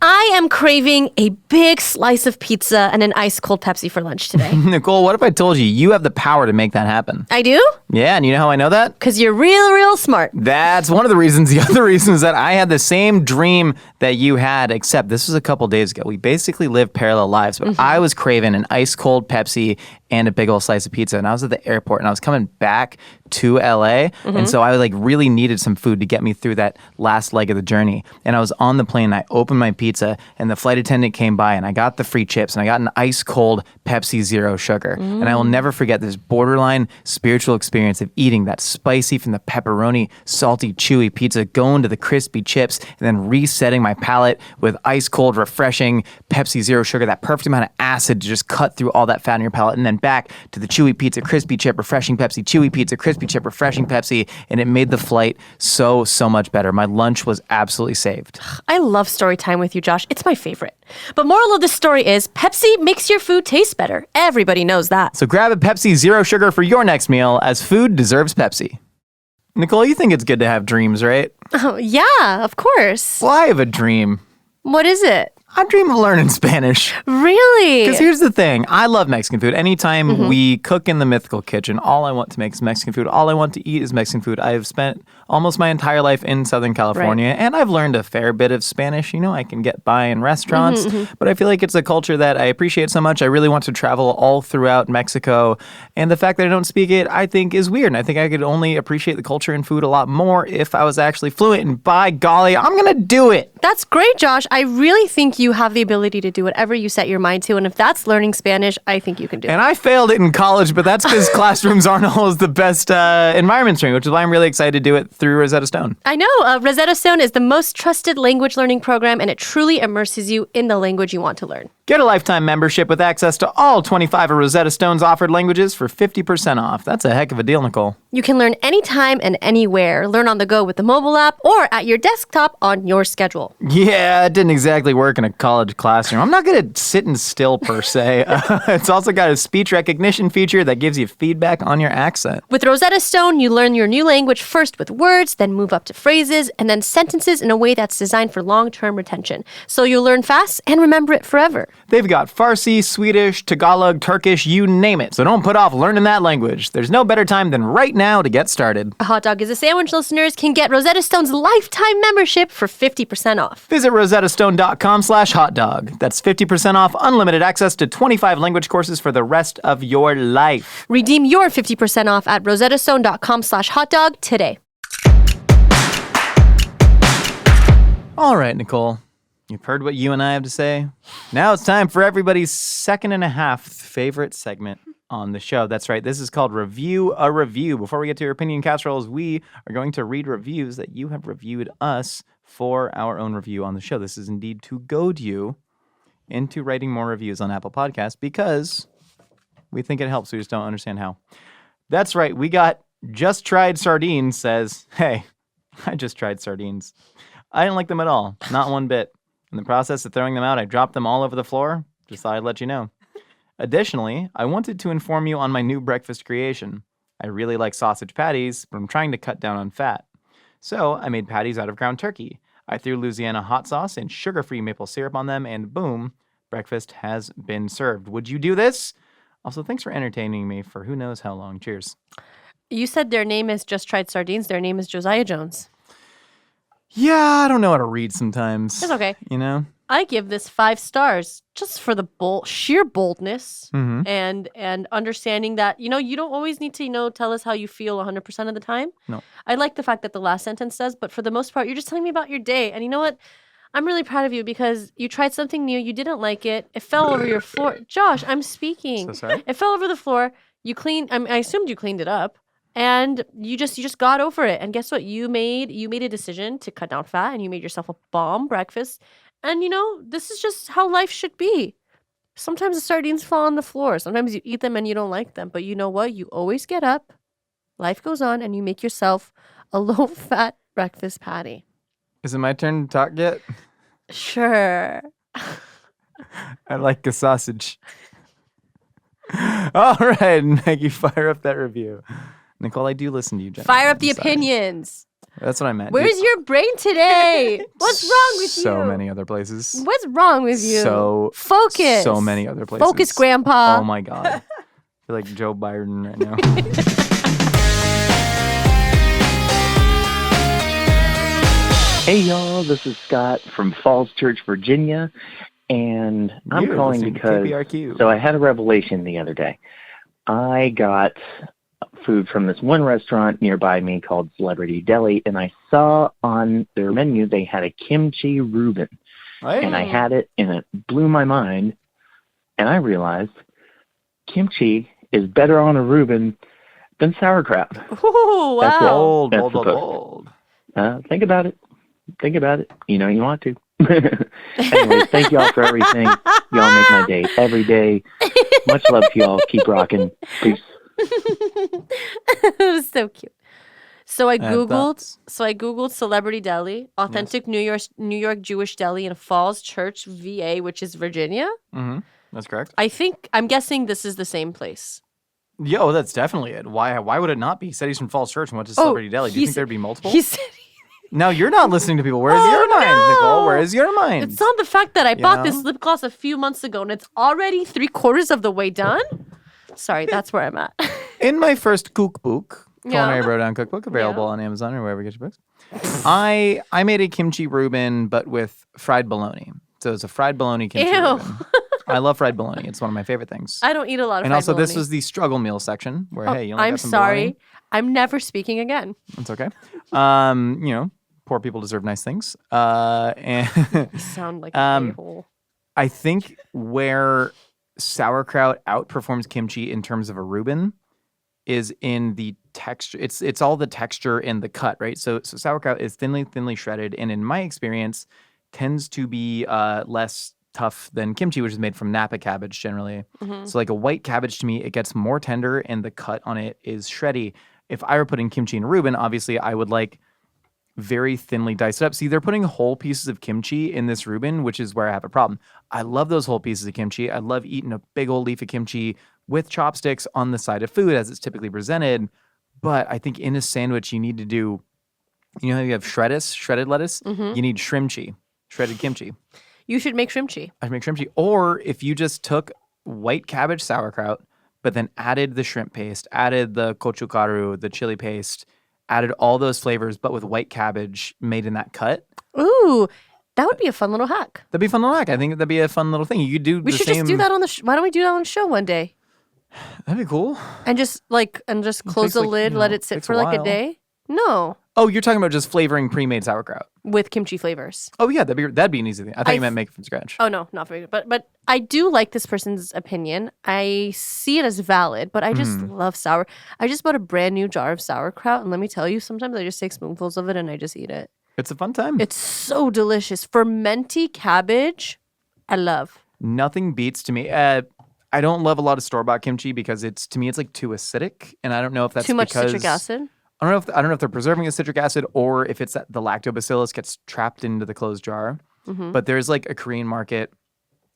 I I am craving a big slice of pizza and an ice cold Pepsi for lunch today. Nicole, what if I told you have the power to make that happen? I do? Yeah, and you know how I know that? Because you're real smart. That's one of the reasons. The other reason is that I had the same dream that you had, except this was a couple days ago. We basically lived parallel lives, but I was craving an ice cold Pepsi and a big old slice of pizza, and I was at the airport, and I was coming back to LA, and so I really needed some food to get me through that last leg of the journey. And I was on the plane, and I opened my pizza, and the flight attendant came by, and I got the free chips, and I got an ice cold Pepsi Zero Sugar. And I will never forget this borderline spiritual experience of eating that spicy from the pepperoni, salty, chewy pizza, going to the crispy chips, and then resetting my palate with ice cold, refreshing Pepsi Zero Sugar, that perfect amount of acid to just cut through all that fat in your palate, and then back to the chewy pizza, crispy chip, refreshing Pepsi, chewy pizza, crispy chip, refreshing Pepsi, and it made the flight so much better. My lunch was absolutely saved. I love story time with you, Josh. It's my favorite. But moral of the story is Pepsi makes your food taste better. Everybody knows that. So grab a Pepsi Zero Sugar for your next meal, as food deserves Pepsi. Nicole, you think it's good to have dreams, right? Oh, yeah, of course. Well, I have a dream. What is it? I dream of learning Spanish. Really? Because here's the thing. I love Mexican food. Anytime we cook in the Mythical kitchen, all I want to make is Mexican food. All I want to eat is Mexican food. I have spent almost my entire life in Southern California, and I've learned a fair bit of Spanish. You know, I can get by in restaurants, but I feel like it's a culture that I appreciate so much. I really want to travel all throughout Mexico, and the fact that I don't speak it, I think, is weird. And I think I could only appreciate the culture and food a lot more if I was actually fluent, and by golly, I'm going to do it. That's great, Josh. I really think you have the ability to do whatever you set your mind to, and if that's learning Spanish, I think you can do it. And I failed it in college, but that's because classrooms aren't always the best environments for me, which is why I'm really excited to do it through Rosetta Stone. I know. Rosetta Stone is the most trusted language learning program, and it truly immerses you in the language you want to learn. Get a lifetime membership with access to all 25 of Rosetta Stone's offered languages for 50% off. That's a heck of a deal, Nicole. You can learn anytime and anywhere. Learn on the go with the mobile app or at your desktop on your schedule. Yeah, it didn't exactly work in a college classroom. I'm not good at sitting still, per se. It's also got a speech recognition feature that gives you feedback on your accent. With Rosetta Stone, you learn your new language first with words, then move up to phrases, and then sentences in a way that's designed for long-term retention. So you'll learn fast and remember it forever. They've got Farsi, Swedish, Tagalog, Turkish, you name it. So don't put off learning that language. There's no better time than right now to get started. A Hot Dog is a Sandwich listeners can get Rosetta Stone's lifetime membership for 50% off. Visit rosettastone.com/hotdog. That's 50% off unlimited access to 25 language courses for the rest of your life. Redeem your 50% off at rosettastone.com/hotdog today. All right, Nicole. You've heard what you and I have to say. Now it's time for everybody's second and a half favorite segment on the show. That's right. This is called Review a Review. Before we get to your opinion casseroles, we are going to read reviews that you have reviewed us for our own review on the show. This is indeed to goad you into writing more reviews on Apple Podcasts because we think it helps. We just don't understand how. That's right. We got Just Tried Sardines says, hey, I just tried sardines. I didn't like them at all. Not one bit. In the process of throwing them out, I dropped them all over the floor. Just thought I'd let you know. Additionally, I wanted to inform you on my new breakfast creation. I really like sausage patties, but I'm trying to cut down on fat. So I made patties out of ground turkey. I threw Louisiana hot sauce and sugar-free maple syrup on them, and boom, breakfast has been served. Would you do this? Also, thanks for entertaining me for who knows how long. Cheers. You said their name is Just Tried Sardines. Their name is Josiah Jones. Yeah, I don't know how to read sometimes. It's okay. You know? I give this 5 stars just for the sheer boldness and understanding that, you don't always need to, tell us how you feel 100% of the time. No. I like the fact that the last sentence says, but for the most part, you're just telling me about your day. And you know what? I'm really proud of you because you tried something new. You didn't like it. It fell over your floor. Josh, I'm speaking. So sorry? It fell over the floor. You cleaned. I assumed you cleaned it up. And you just got over it. And guess what? You made a decision to cut down fat and you made yourself a bomb breakfast. And this is just how life should be. Sometimes the sardines fall on the floor. Sometimes you eat them and you don't like them. But you know what? You always get up. Life goes on and you make yourself a low-fat breakfast patty. Is it my turn to talk yet? Sure. I like a sausage. All right, Maggie, fire up that review. Nicole, I do listen to you, Jen. Fire up the opinions. That's what I meant. Where's your brain today? What's wrong with you? So many other places. What's wrong with you? Focus. So many other places. Focus, Grandpa. Oh my God. I feel like Joe Biden right now. Hey y'all, this is Scott from Falls Church, Virginia, and I'm You're calling listening to because KPRQ. I had a revelation the other day. I got food from this one restaurant nearby me called Celebrity Deli, and I saw on their menu they had a Kimchi Reuben, and I had it, and it blew my mind, and I realized kimchi is better on a Reuben than sauerkraut. Ooh, That's wow. Bold. Think about it. Think about it. You know you want to. Anyways, thank y'all for everything. Y'all make my day every day. Much love to y'all. Keep rocking. Peace. It was so cute. So I googled. Thoughts? So I googled Celebrity Deli, authentic New York Jewish deli in Falls Church, VA, which is Virginia. Mm-hmm. That's correct. I'm guessing this is the same place. Yo, that's definitely it. Why would it not be? He said he's from Falls Church and went to Celebrity Deli. Do you think there'd be multiple? He said. No, you're not listening to people. Where's your mind, Nicole? Where is your mind? It's on the fact that I bought know? this lip gloss a few months ago and it's already 3/4 of the way done. Sorry, that's where I'm at. In my first cookbook, Culinary Yeah. Bro-Down Cookbook, available on Amazon or wherever you get your books, I made a kimchi Reuben, but with fried bologna. So it's a fried bologna kimchi Ew. Reuben. I love fried bologna. It's one of my favorite things. I don't eat a lot of And fried also, this bologna. was the struggle meal section where, hey, you only I'm got some sorry. bologna. I'm never speaking again. It's okay. You know, poor people deserve nice things. And You sound like a a-hole. I think where sauerkraut outperforms kimchi in terms of a Reuben is in the texture. It's all the texture and the cut, right? So sauerkraut is thinly shredded, and in my experience, tends to be less tough than kimchi, which is made from Napa cabbage generally. Mm-hmm. So like a white cabbage to me, it gets more tender, and the cut on it is shreddy. If I were putting kimchi in a Reuben, obviously I would like very thinly diced it up. See, they're putting whole pieces of kimchi in this Reuben, which is where I have a problem. I love those whole pieces of kimchi. I love eating a big old leaf of kimchi with chopsticks on the side of food as it's typically presented. But I think in a sandwich, you need to do, you know how you have shredded lettuce? Mm-hmm. You need shrimchi, shredded kimchi. You should make shrimchi. I'd make shrimchi. Or if you just took white cabbage sauerkraut, but then added the shrimp paste, added the gochugaru, the chili paste, added all those flavors, but with white cabbage made in that cut. Ooh, that would be a fun little hack. That'd be fun to like. I think that'd be a fun little thing. You could do We the should same. just do that on the why don't we do that on the show one day? That'd be cool. And just close takes, the like, lid, you let know, it sit takes for a like a while. day? No. Oh, you're talking about just flavoring pre-made sauerkraut. With kimchi flavors. Oh yeah, that'd be an easy thing. I thought you I meant make it from scratch. Oh no, not very good. But I do like this person's opinion. I see it as valid, but I just love sour. I just bought a brand new jar of sauerkraut, and let me tell you, sometimes I just take spoonfuls of it and I just eat it. It's a fun time. It's so delicious. Fermenty cabbage, I love. Nothing beats to me. I don't love a lot of store-bought kimchi because to me it's like too acidic, and I don't know if that's Too much because citric acid. I don't know if they're preserving the citric acid or if it's that the lactobacillus gets trapped into the closed jar. Mm-hmm. But there's like a Korean market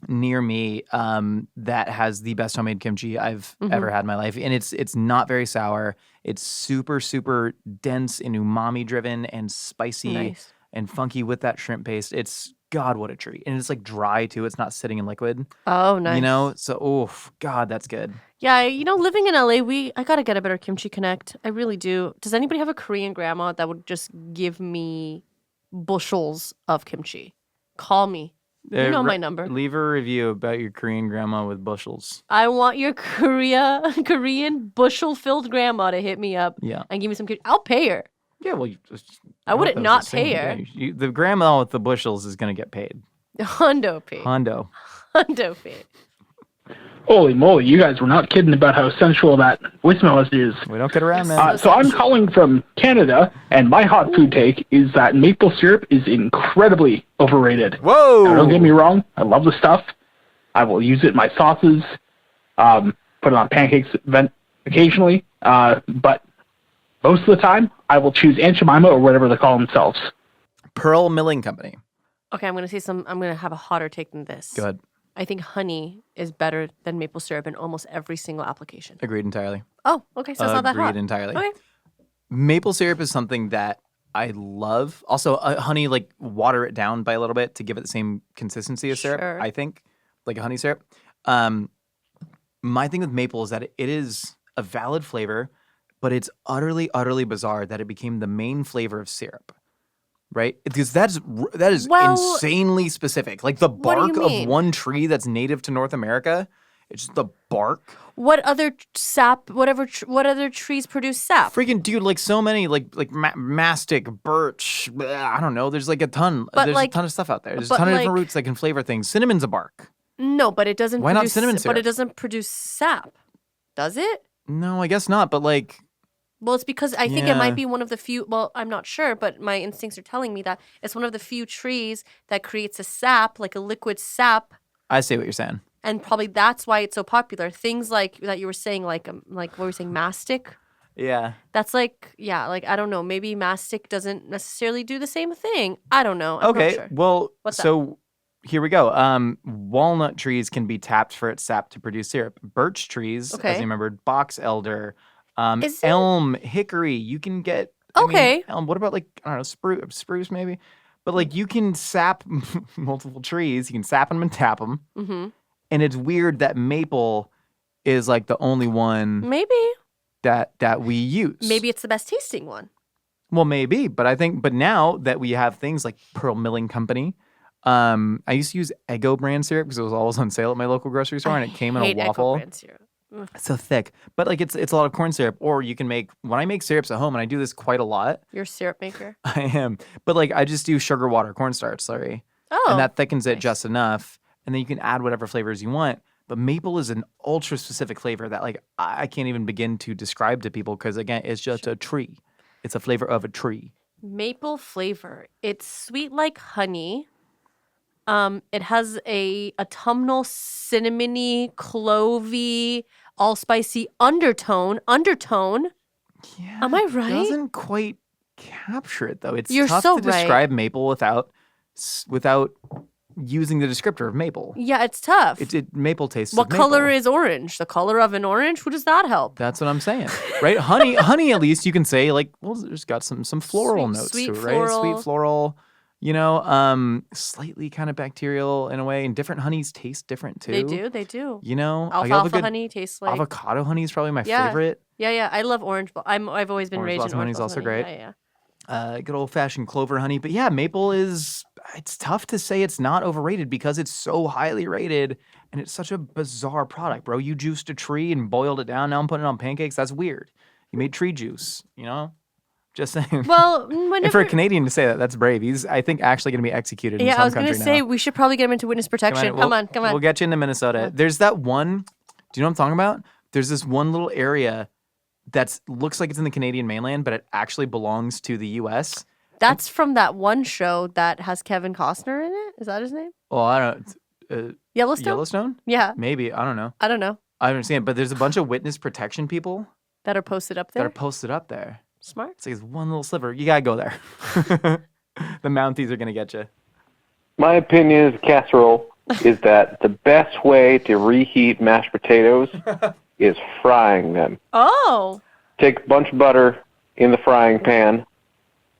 near me that has the best homemade kimchi I've ever had in my life, and it's not very sour. It's super super dense and umami driven and spicy Nice. and funky with that shrimp paste. It's God, what a treat! And it's like dry too. It's not sitting in liquid. Oh, nice. You know, so God, that's good. Yeah, living in LA, I gotta get a better kimchi connect. I really do. Does anybody have a Korean grandma that would just give me bushels of kimchi? Call me. You know my number. Leave a review about your Korean grandma with bushels. I want your Korean bushel-filled grandma to hit me up Yeah. and give me some kimchi. I'll pay her. Yeah, well, I wouldn't thought that was not the same. pay her. Yeah, the grandma with the bushels is going to get paid. Hundo pay. Hondo. Hundo pay. Holy moly, you guys were not kidding about how sensual that voicemail is. We don't get around, man. So I'm calling from Canada, and my hot food take is that maple syrup is incredibly overrated. Whoa! Now, don't get me wrong, I love the stuff. I will use it in my sauces, put it on pancakes occasionally, but most of the time, I will choose Aunt Jemima or whatever they call themselves. Pearl Milling Company. Okay, I'm gonna have a hotter take than this. Go ahead. I think honey is better than maple syrup in almost every single application. Agreed entirely. Oh, okay, so it's not that hot. Agreed entirely. Okay. Maple syrup is something that I love. Also, honey, like water it down by a little bit to give it the same consistency as syrup. Sure. I think, like a honey syrup. Um, my thing with maple is that it is a valid flavor, but it's utterly, utterly bizarre that it became the main flavor of syrup. Right? Because that is Well, insanely specific. Like the what do you bark of mean? one tree that's native to North America. It's just the bark. What other sap? What other trees produce sap? Freaking dude, like so many, like mastic, birch. I don't know. There's like a ton. But There's like- a ton of stuff out there. There's a but ton of different like- roots that can flavor things. Cinnamon's a bark. No, but it doesn't. Why not produce, cinnamon But syrup? it doesn't produce sap, does it? No, I guess not. But like, Well, it's because I think it Yeah. might be one of the few. Well, I'm not sure, but my instincts are telling me that it's one of the few trees that creates a sap, like a liquid sap, I see what you're saying. and probably that's why it's so popular. Things like that you were saying, like what were you saying, mastic? Yeah. That's like, yeah, like I don't know. Maybe mastic doesn't necessarily do the same thing. I don't know. I'm Okay. not sure. Well, What's that? so here we go. Walnut trees can be tapped for its sap to produce syrup. Birch trees, as Okay. you remembered, box elder, Is it- elm, hickory. You can get. I mean, Okay. elm. What about like I don't know, spruce maybe? But like you can sap multiple trees. You can sap them and tap them. Mm-hmm. And it's weird that maple is like the only one Maybe. that we use. Maybe it's the best tasting one. Well, maybe, but I think, but now that we have things like Pearl Milling Company, I used to use Eggo brand syrup because it was always on sale at my local grocery store, and it came in hate a Echo waffle. brand syrup. Ugh. It's so thick, but like it's a lot of corn syrup. Or you can make when I make syrups at home, and I do this quite a lot. You're a syrup maker. I am, but like I just do sugar, water, cornstarch, slurry, Oh. and that thickens it nice. just enough, and then you can add whatever flavors you want. But maple is an ultra specific flavor that like I can't even begin to describe to people because again, it's just a tree. It's a flavor of a tree. Maple flavor. It's sweet like honey. It has a autumnal, cinnamony, clovey, allspicy undertone. Yeah. Am I it right? Doesn't quite capture it though. It's You're tough so to right. describe maple without using the descriptor of maple. Yeah, it's tough. Maple tastes. What of color maple. is orange? The color of an orange? Who does that help? That's what I'm saying, right? Honey. At least you can say like, well, there's got some floral notes sweet to it, floral. right? Sweet floral. You know, slightly kind of bacterial in a way, and different honeys taste different too. They do. You know, I love a Alfalfa good honey tastes like. avocado honey is probably my Yeah. favorite. Yeah. I love orange. I've always been Orange raised in blossom orange honey's also blossom great. honey. Yeah. Good old fashioned clover honey. But yeah, maple it's tough to say it's not overrated because it's so highly rated and it's such a bizarre product, bro. You juiced a tree and boiled it down. Now I'm putting it on pancakes. That's weird. You made tree juice, you know? Just saying. Well, and for whenever. a Canadian to say that, that's brave. He's, I think, actually going to be executed in Yeah, some I was gonna country say now. we should probably get him into witness protection. Come on. We'll get you into Minnesota. There's that one. Do you know what I'm talking about? There's this one little area that looks like it's in the Canadian mainland, but it actually belongs to the U.S. That's from that one show that has Kevin Costner in it. Is that his name? Well, I don't. Yellowstone. Yellowstone? Yeah, Maybe. I don't know. I don't know. I don't understand. But there's a bunch of witness protection people That are posted up that there. are posted up there. Smart. It's like it's one little sliver. You gotta go there. The Mounties are gonna get you. My opinion as a casserole is that the best way to reheat mashed potatoes is frying them. Oh. Take a bunch of butter in the frying pan,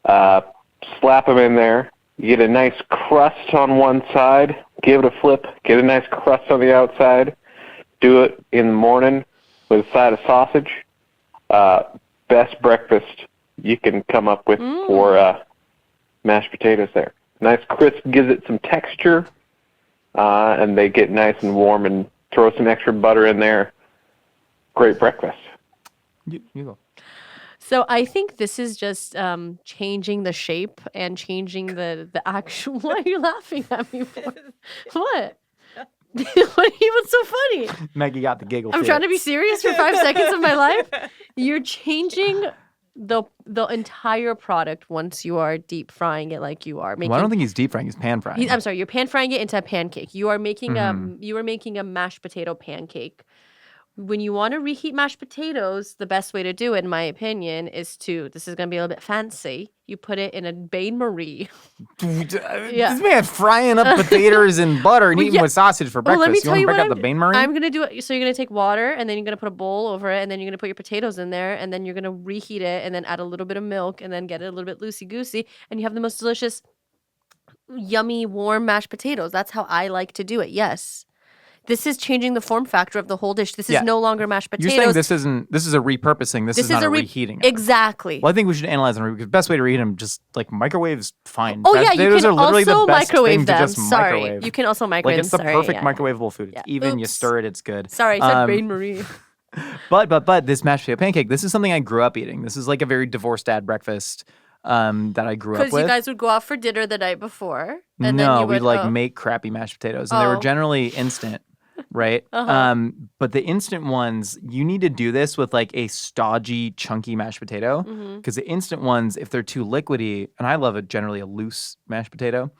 slap them in there. You get a nice crust on one side, give it a flip, get a nice crust on the outside. Do it in the morning with a side of sausage. Best breakfast you can come up with for mashed potatoes there. Nice crisp gives it some texture, and they get nice and warm, and throw some extra butter in there. Great breakfast. You go. So I think this is just changing the shape and changing the actual. Why are you laughing at me for? What? What's so funny? Maggie got the giggle. I'm fit. trying to be serious for 5 seconds of my life. You're changing the entire product once you are deep frying it like you are making. Well, I don't think he's deep frying. He's pan frying. I'm sorry. You're pan frying it into a pancake. You are making Mm-hmm. you are making a mashed potato pancake when you want to reheat mashed potatoes, the best way to do it, in my opinion, is this is going to be a little bit fancy. You put it in a bain-marie. This man frying up potatoes in butter and eating with sausage for breakfast. Let me you tell want you to break what out the bain-marie? I'm going to do it. So you're going to take water, and then you're going to put a bowl over it, and then you're going to put your potatoes in there, and then you're going to reheat it, and then add a little bit of milk, and then get it a little bit loosey-goosey, and you have the most delicious, yummy, warm mashed potatoes. That's how I like to do it, yes. This is changing the form factor of the whole dish. This is no longer mashed potatoes. You're saying this is a repurposing. This is not a reheating. Exactly. Well, I think we should analyze them because the best way to reheat them, just like microwave's fine. Oh yeah, you can are literally also the best microwave thing them. To just Sorry, microwave. you can also microwave. Like it's the perfect microwavable food. It's even. You stir it, it's good. Sorry, I said bain-marie. But this mashed potato pancake, this is something I grew up eating. This is like a very divorced dad breakfast that I grew up with. Because you guys would go out for dinner the night before, and then you would we'd make crappy mashed potatoes, and they were generally instant. Right? But the instant ones, you need to do this with like a stodgy, chunky mashed potato. Because the instant ones, if they're too liquidy, and I love generally a loose mashed potato,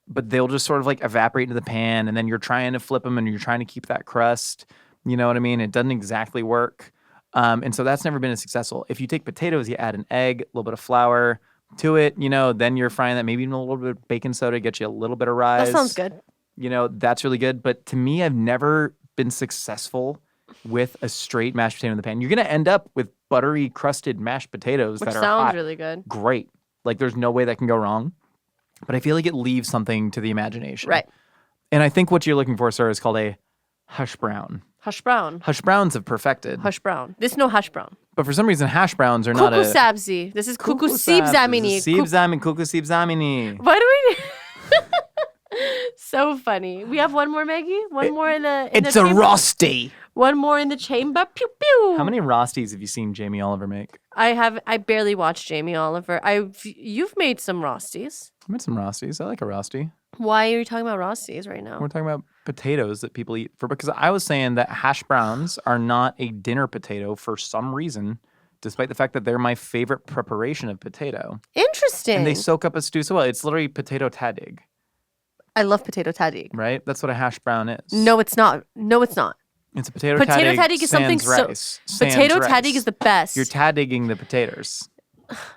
but they'll just sort of like evaporate into the pan, and then you're trying to flip them and you're trying to keep that crust. You know what I mean? It doesn't exactly work. And so that's never been as successful. If you take potatoes, you add an egg, a little bit of flour to it, then you're frying that, maybe even a little bit of baking soda, get you a little bit of rise. That sounds good. That's really good. But to me, I've never been successful with a straight mashed potato in the pan. You're going to end up with buttery crusted mashed potatoes Which that are sounds hot. really good. Great. Like there's no way that can go wrong. But I feel like it leaves something to the imagination. Right. And I think what you're looking for, sir, is called a hash brown. Hash brown. Hash browns have perfected. Hash brown. This is no hash brown. But for some reason, hash browns are not a... Kuku sabzi. This is kuku sibzamini. Kuku sibzamini. Why do we... So funny. We have one more, Maggie? One more in the It's a Rosti. One more in the chamber. Pew, pew. How many Rosties have you seen Jamie Oliver make? I barely watched Jamie Oliver. You've made some Rosties. I made some Rosties. I like a Rosti. Why are you talking about Rosties right now? We're talking about potatoes that people eat because I was saying that hash browns are not a dinner potato for some reason, despite the fact that they're my favorite preparation of potato. Interesting. And they soak up a stew so well. It's literally potato tadig. I love potato tadig. Right? That's what a hash brown is. No, it's not. No, it's not. It's a potato tadig. Potato tadig is something rice. Potato tadig is the best. You're tadigging the potatoes.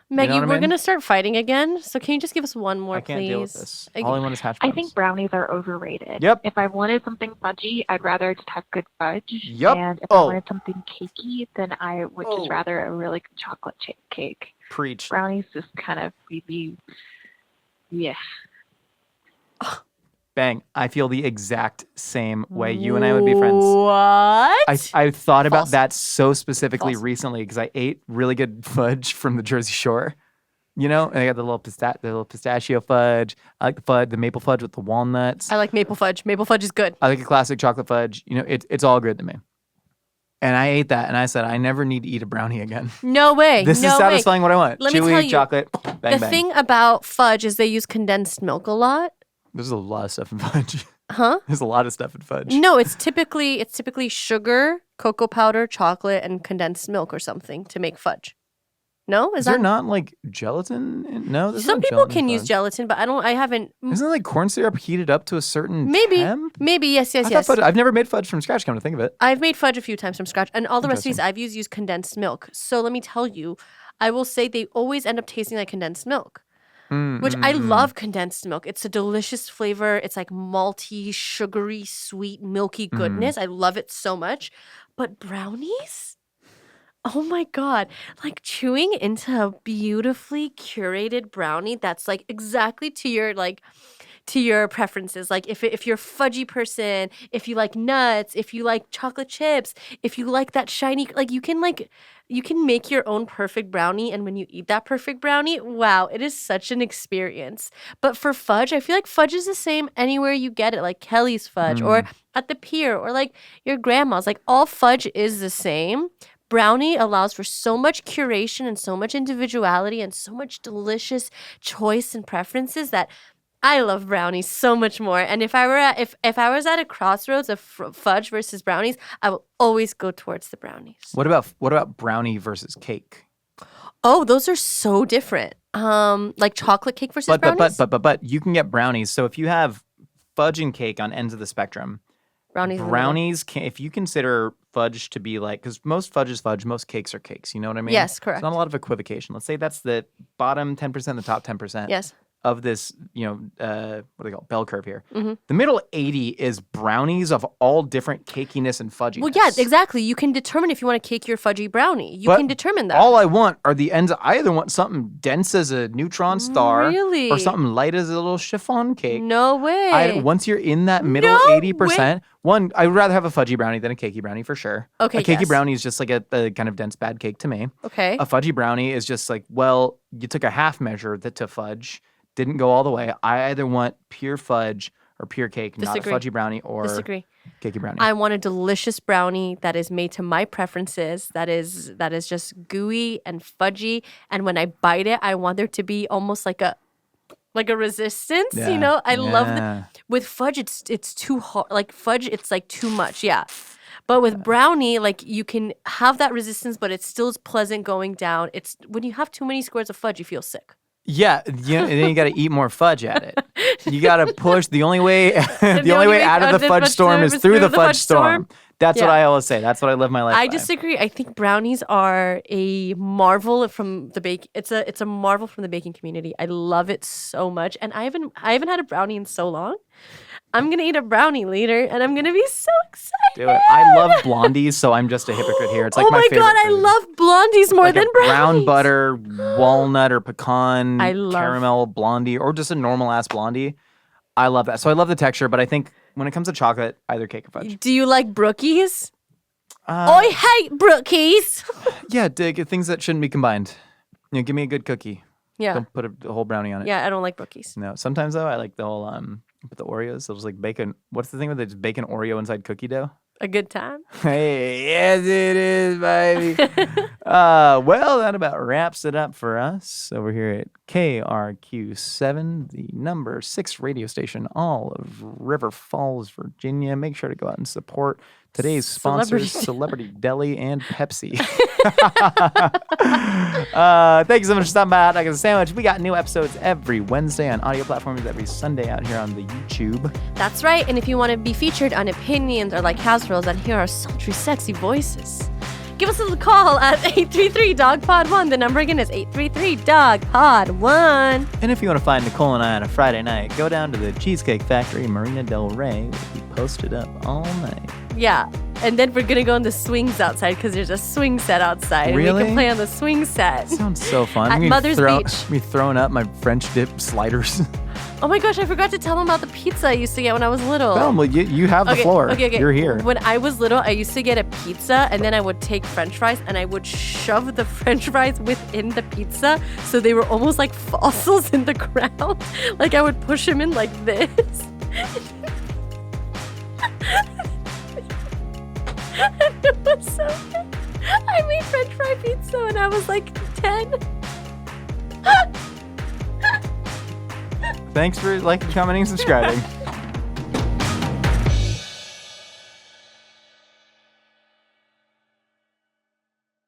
Maggie, you know we're going to start fighting again. So can you just give us one more, please? I can't deal with this. All I want is hash browns. I think brownies are overrated. Yep. If I wanted something fudgy, I'd rather just have good fudge. Yep. And if I wanted something cakey, then I would just rather a really good chocolate chip cake. Preach. Brownies just kind of yeah. Bang. I feel the exact same way. You and I would be friends. What? I thought about that so specifically recently because I ate really good fudge from the Jersey Shore. And I got the little pistachio fudge. I like the maple fudge with the walnuts. I like maple fudge. Maple fudge is good. I like a classic chocolate fudge. It's all good to me. And I ate that and I said, I never need to eat a brownie again. No way. This is satisfying what I want. Let me Chewy tell you, chocolate. Bang, the thing about fudge is they use condensed milk a lot. There's a lot of stuff in fudge. Huh? There's a lot of stuff in fudge. No, it's typically sugar, cocoa powder, chocolate, and condensed milk or something to make fudge. No, is there not like gelatin? No, some people can use gelatin, but I haven't. Isn't like corn syrup heated up to a certain temp? Maybe yes. I've never made fudge from scratch. Come to think of it, I've made fudge a few times from scratch, and all the recipes I've used use condensed milk. So let me tell you, I will say they always end up tasting like condensed milk. Which I love condensed milk. It's a delicious flavor. It's like malty, sugary, sweet, milky goodness. I love it so much. But brownies? Oh my God. Like chewing into a beautifully curated brownie that's like exactly to your preferences. Like if you're a fudgy person, if you like nuts, if you like chocolate chips, if you like that shiny, you can make your own perfect brownie. And when you eat that perfect brownie, wow, it is such an experience. But for fudge, I feel like fudge is the same anywhere you get it, like Kelly's fudge or at the pier or like your grandma's. Like all fudge is the same. Brownie allows for so much curation and so much individuality and so much delicious choice and preferences that I love brownies so much more. And if I was at a crossroads of fudge versus brownies, I will always go towards the brownies. What about brownie versus cake? Oh, those are so different. Like chocolate cake versus brownies? But you can get brownies. So if you have fudge and cake on ends of the spectrum, Brownies. in the middle. Brownies can, if you consider fudge to be like, because most fudge is fudge, most cakes are cakes. You know what I mean? Yes, correct. There's not a lot of equivocation. Let's say that's the bottom 10%, the top 10%. Yes. Of this, what do they call it? Bell curve here. Mm-hmm. The middle 80 is brownies of all different cakiness and fudginess. Well, yeah, exactly. You can determine if you want a cakey or fudgy brownie. You But can determine that. All I want are the ends. I either want something dense as a neutron star, Really? or something light as a little chiffon cake. No way. Once you're in that middle No 80%, one, I'd rather have a fudgy brownie than a cakey brownie for sure. Okay, a cakey yes. brownie is just like a kind of dense bad cake to me. Okay. A fudgy brownie is just like, well, you took a half measure to fudge, didn't go all the way. I either want pure fudge or pure cake, Disagree. not a fudgy brownie or Disagree. cakey brownie. I want a delicious brownie that is made to my preferences. That is just gooey and fudgy. And when I bite it, I want there to be almost like a resistance. Yeah. You know, I love Yeah. with fudge. It's too hard. Like fudge, it's like too much. Yeah. But with brownie, like you can have that resistance, but it still is pleasant going down. It's when you have too many squares of fudge, you feel sick. Yeah, and then you got to eat more fudge at it. You got to push. The only way, the the only only way way out of the fudge storm is through the fudge storm. That's what Yeah. I always say. That's what I live my life by. I disagree. I think brownies are a marvel from the bake. It's a marvel from the baking community. I love it so much, and I haven't had a brownie in so long. I'm gonna eat a brownie later, and I'm gonna be so excited. Do it. I love blondies, so I'm just a hypocrite here. It's like oh my favorite god, I food. love blondies more like than a brownies. brown butter, walnut or pecan, I love- caramel blondie, or just a normal ass blondie. I love that. So I love the texture, but I think when it comes to chocolate, either cake or fudge. Do you like brookies? I hate brookies. Yeah, dig things that shouldn't be combined. Give me a good cookie. Yeah, Don't put a whole brownie on it. yeah. I don't like brookies. No. Sometimes though, I like the whole put the Oreos. Those like bacon. What's the thing with it? It's bacon Oreo inside cookie dough. A good time. Hey, yes it is, baby. Well, that about wraps it up for us over here at KRQ7, the number 6 radio station, all of River Falls, Virginia. Make sure to go out and support today's sponsors, Celebrity Deli and Pepsi. Thank you so much for stopping by Hot Dog and a Sandwich. We got new episodes every Wednesday on audio platforms, every Sunday out here on the YouTube. That's right. And if you want to be featured on Opinions or like Casseroles and hear our sultry, sexy voices, give us a call at 833-DOG-POD-1. The number again is 833-DOG-POD-1. And if you want to find Nicole and I on a Friday night, go down to the Cheesecake Factory in Marina Del Rey. We'll be posted up all night. Yeah. And then we're going to go on the swings outside because there's a swing set outside. And we Really? can play on the swing set. Sounds so fun. At Mother's Beach. Me throwing up my French dip sliders. Oh my gosh, I forgot to tell them about the pizza I used to get when I was little. Well, you have the floor. Okay. You're here. When I was little, I used to get a pizza and then I would take French fries and I would shove the French fries within the pizza so they were almost like fossils in the ground. Like I would push them in like this. It was so good. I made French fry pizza when I was like 10. Thanks for liking, commenting, and subscribing.